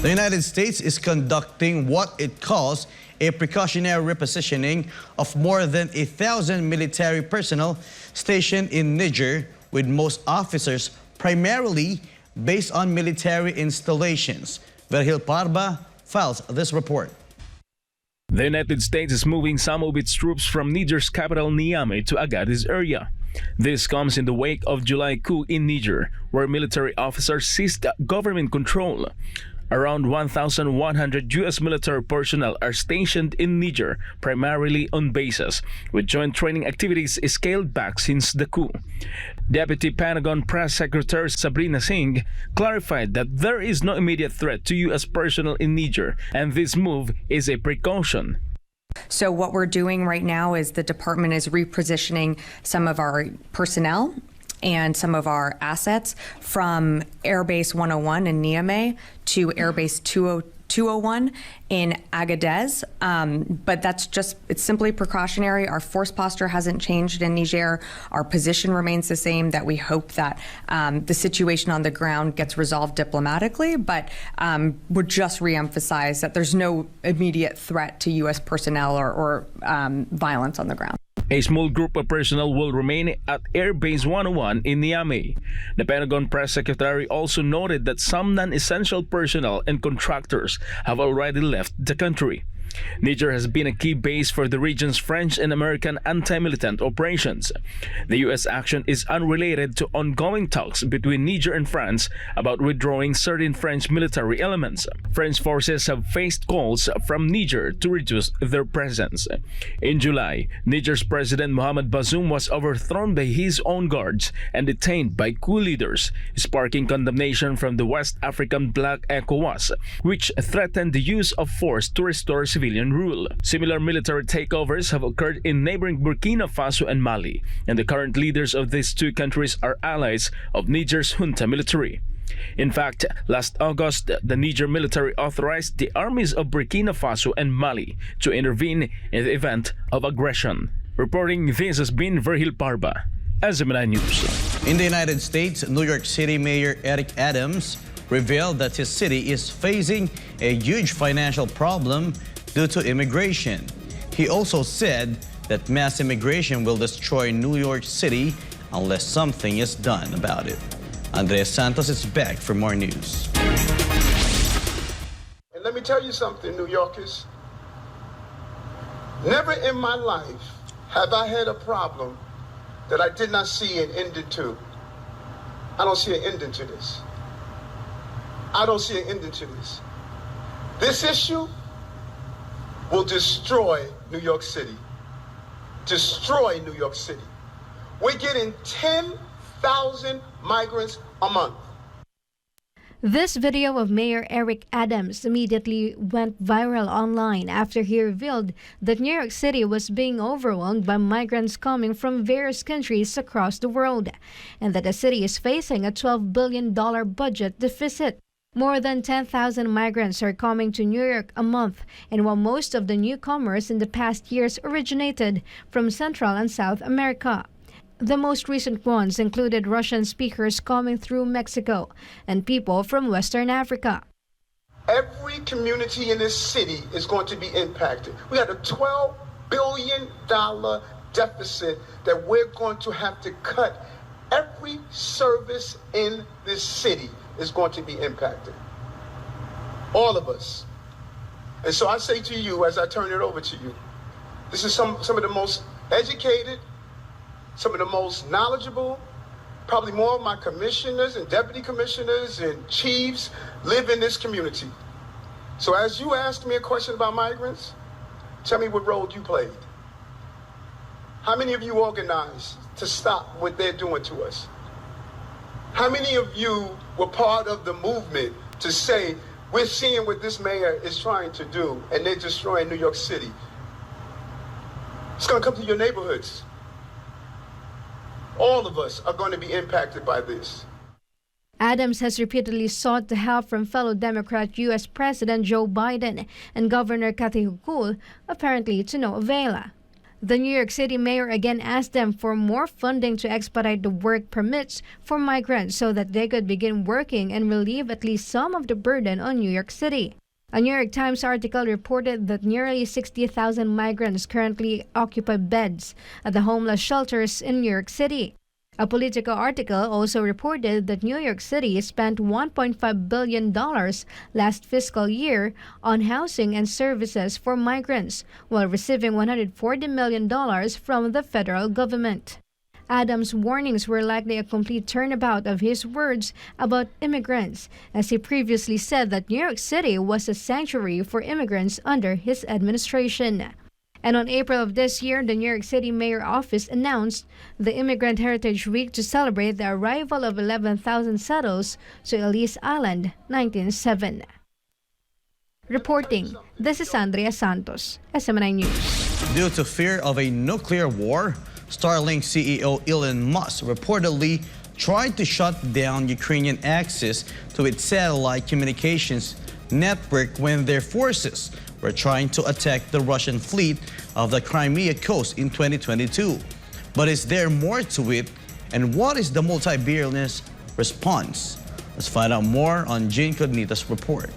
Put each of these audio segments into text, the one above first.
The United States is conducting what it calls a precautionary repositioning of more than 1,000 military personnel stationed in Niger, with most officers primarily based on military installations. Vergil Parba files this report. The United States is moving some of its troops from Niger's capital Niamey to Agadez area. This comes in the wake of July coup in Niger, where military officers seized government control. Around 1,100 U.S. military personnel are stationed in Niger, primarily on bases, with joint training activities scaled back since the coup. Deputy Pentagon Press Secretary Sabrina Singh clarified that there is no immediate threat to U.S. personnel in Niger, and this move is a precaution. So what we're doing right now is the department is repositioning some of our personnel and some of our assets from Airbase 101 in Niamey to Airbase 201 in Agadez. But it's simply precautionary. Our force posture hasn't changed in Niger. Our position remains the same, that we hope that the situation on the ground gets resolved diplomatically, but would just reemphasize that there's no immediate threat to U.S. personnel or violence on the ground. A small group of personnel will remain at Air Base 101 in Niamey. The Pentagon Press Secretary also noted that some non-essential personnel and contractors have already left the country. Niger has been a key base for the region's French and American anti-militant operations. The U.S. action is unrelated to ongoing talks between Niger and France about withdrawing certain French military elements. French forces have faced calls from Niger to reduce their presence. In July, Niger's President Mohamed Bazoum was overthrown by his own guards and detained by coup leaders, sparking condemnation from the West African bloc ECOWAS, which threatened the use of force to restore civilian rule. Similar military takeovers have occurred in neighboring Burkina Faso and Mali, and the current leaders of these two countries are allies of Niger's junta military. In fact, last August, the Niger military authorized the armies of Burkina Faso and Mali to intervene in the event of aggression. Reporting this has been Vergil Parba, SMNI News. In the United States, New York City Mayor Eric Adams revealed that his city is facing a huge financial problem due to immigration. He also said that mass immigration will destroy New York City unless something is done about it. Andres Santos is back for more news. And let me tell you something, New Yorkers. Never in my life have I had a problem that I did not see an ending to. I don't see an ending to this. I don't see an ending to this. This issue will destroy New York City. Destroy New York City. We're getting 10,000 migrants a month. This video of Mayor Eric Adams immediately went viral online after he revealed that New York City was being overwhelmed by migrants coming from various countries across the world, and that the city is facing a $12 billion budget deficit. More than 10,000 migrants are coming to New York a month, and while most of the newcomers in the past years originated from Central and South America. The most recent ones included Russian speakers coming through Mexico and people from Western Africa. Every community in this city is going to be impacted. We had a $12 billion deficit that we're going to have to cut. Every service in this city is going to be impacted. All of us. And so I say to you, as I turn it over to you, this is some of the most educated, some of the most knowledgeable, probably more of my commissioners and deputy commissioners and chiefs live in this community. So as you ask me a question about migrants, tell me what role you played. How many of you organized to stop what they're doing to us? How many of you were part of the movement to say, we're seeing what this mayor is trying to do and they're destroying New York City? It's going to come to your neighborhoods. All of us are going to be impacted by this. Adams has repeatedly sought the help from fellow Democrat U.S. President Joe Biden and Governor Kathy Hochul, apparently to no avail. The New York City mayor again asked them for more funding to expedite the work permits for migrants so that they could begin working and relieve at least some of the burden on New York City. A New York Times article reported that nearly 60,000 migrants currently occupy beds at the homeless shelters in New York City. A Politico article also reported that New York City spent $1.5 billion last fiscal year on housing and services for migrants, while receiving $140 million from the federal government. Adams' warnings were likely a complete turnabout of his words about immigrants, as he previously said that New York City was a sanctuary for immigrants under his administration. And on April of this year, the New York City Mayor Office announced the Immigrant Heritage Week to celebrate the arrival of 11,000 settlers to Ellis Island, 1907. Reporting, this is Andrea Santos, SMNI News. Due to fear of a nuclear war, Starlink CEO Elon Musk reportedly tried to shut down Ukrainian access to its satellite communications network when their forces were trying to attack the Russian fleet of the Crimea coast in 2022. But is there more to it? And what is the multi-billionaire's response? Let's find out more on Jane Cognita's report.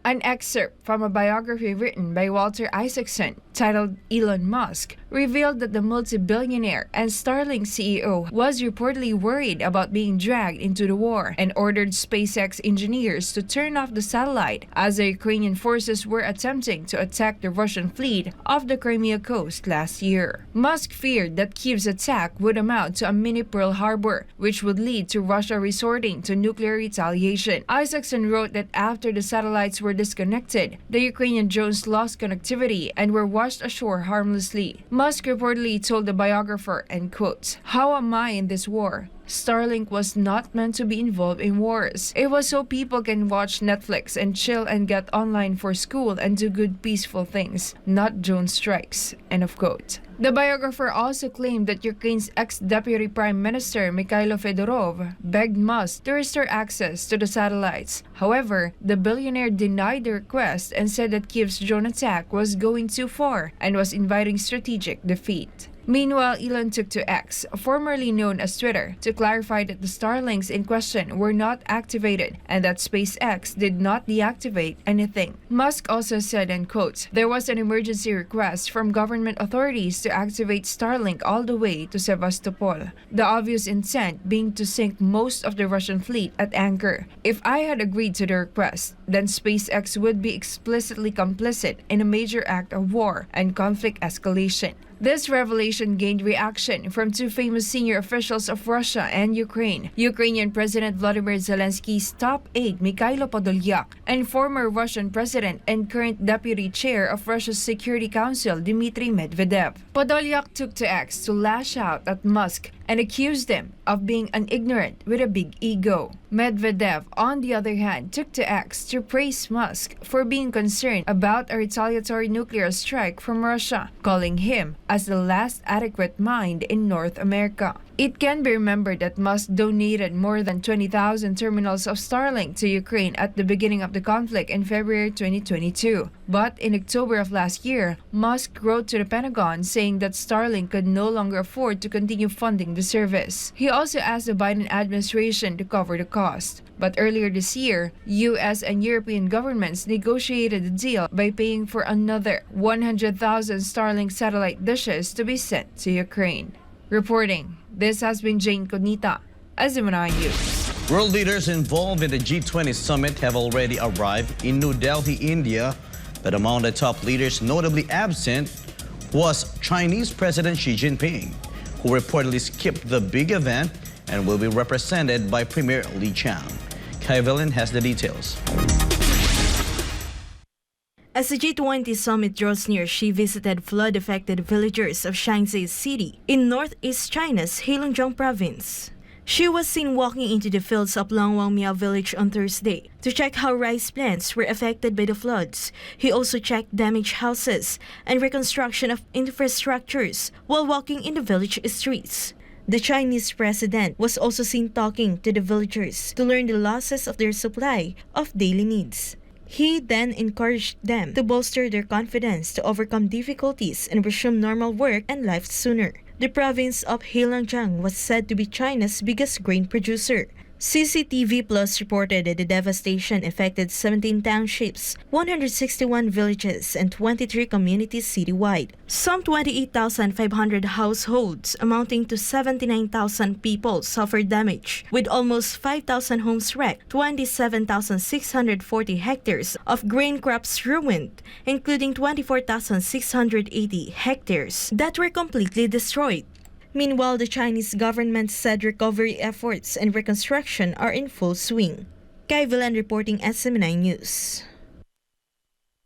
An excerpt from a biography written by Walter Isaacson, titled Elon Musk, revealed that the multi-billionaire and Starlink CEO was reportedly worried about being dragged into the war and ordered SpaceX engineers to turn off the satellite as the Ukrainian forces were attempting to attack the Russian fleet off the Crimea coast last year. Musk feared that Kyiv's attack would amount to a mini Pearl Harbor, which would lead to Russia resorting to nuclear retaliation. Isaacson wrote that after the satellites were disconnected, the Ukrainian drones lost connectivity and were washed ashore harmlessly. Musk reportedly told the biographer, and quotes, "How am I in this war? Starlink was not meant to be involved in wars. It was so people can watch Netflix and chill and get online for school and do good peaceful things, not drone strikes." End of quote. The biographer also claimed that Ukraine's ex-deputy prime minister Mikhailo Fedorov begged Musk to restore access to the satellites. However, the billionaire denied the request and said that Kyiv's drone attack was going too far and was inviting strategic defeat. Meanwhile, Elon took to X, formerly known as Twitter, to clarify that the Starlinks in question were not activated and that SpaceX did not deactivate anything. Musk also said, and quote, "There was an emergency request from government authorities to activate Starlink all the way to Sevastopol, the obvious intent being to sink most of the Russian fleet at anchor. If I had agreed to the request, then SpaceX would be explicitly complicit in a major act of war and conflict escalation." This revelation gained reaction from two famous senior officials of Russia and Ukraine, Ukrainian President Vladimir Zelensky's top aide Mikhailo Podolyak and former Russian President and current Deputy Chair of Russia's Security Council Dmitry Medvedev. Podolyak took to X to lash out at Musk and accused him of being an ignorant with a big ego. Medvedev, on the other hand, took to X to praise Musk for being concerned about a retaliatory nuclear strike from Russia, calling him as the last adequate mind in North America. It can be remembered that Musk donated more than 20,000 terminals of Starlink to Ukraine at the beginning of the conflict in February 2022. But in October of last year, Musk wrote to the Pentagon saying that Starlink could no longer afford to continue funding the service. He also asked the Biden administration to cover the cost. But earlier this year, US and European governments negotiated a deal by paying for another 100,000 Starlink satellite dishes to be sent to Ukraine. Reporting, this has been Jane Cognita, SMNI News. World leaders involved in the G20 summit have already arrived in New Delhi, India, but among the top leaders notably absent was Chinese President Xi Jinping, who reportedly skipped the big event and will be represented by Premier Li Qiang. Kai Velen has the details. As the G20 summit draws near, Xi visited flood-affected villagers of Shanxi City in northeast China's Heilongjiang province. Xi was seen walking into the fields of Langwangmiao village on Thursday to check how rice plants were affected by the floods. He also checked damaged houses and reconstruction of infrastructures while walking in the village streets. The Chinese president was also seen talking to the villagers to learn the losses of their supply of daily needs. He then encouraged them to bolster their confidence to overcome difficulties and resume normal work and life sooner. The province of Heilongjiang was said to be China's biggest grain producer. CCTV Plus reported that the devastation affected 17 townships, 161 villages, and 23 communities citywide. Some 28,500 households, amounting to 79,000 people, suffered damage, with almost 5,000 homes wrecked, 27,640 hectares of grain crops ruined, including 24,680 hectares that were completely destroyed. Meanwhile, the Chinese government said recovery efforts and reconstruction are in full swing. Kai Villan reporting SMNI News.